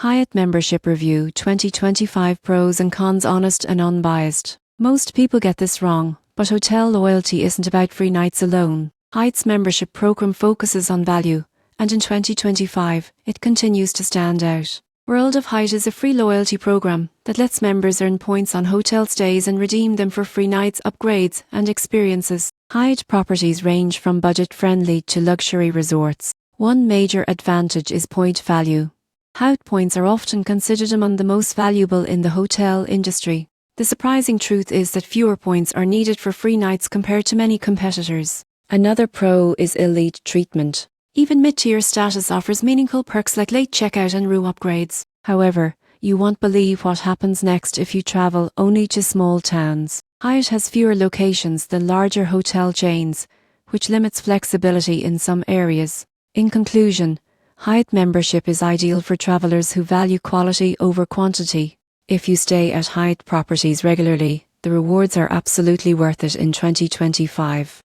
Hyatt Membership Review 2025 Pros and Cons, honest and unbiased. Most people get this wrong, but hotel loyalty isn't about free nights alone. Hyatt's membership program focuses on value, and in 2025, it continues to stand out. World of Hyatt is a free loyalty program that lets members earn points on hotel stays and redeem them for free nights, upgrades, and experiences. Hyatt properties range from budget-friendly to luxury resorts. One major advantage is point value. Hyatt points are often considered among the most valuable in the hotel industry. The surprising truth is that fewer points are needed for free nights compared to many competitors. Another pro is elite treatment. Even mid-tier status offers meaningful perks like late checkout and room upgrades. However, you won't believe what happens next if you travel only to small towns. Hyatt has fewer locations than larger hotel chains, which limits flexibility in some areas. In conclusion, Hyatt membership is ideal for travelers who value quality over quantity. If you stay at Hyatt properties regularly, the rewards are absolutely worth it in 2025.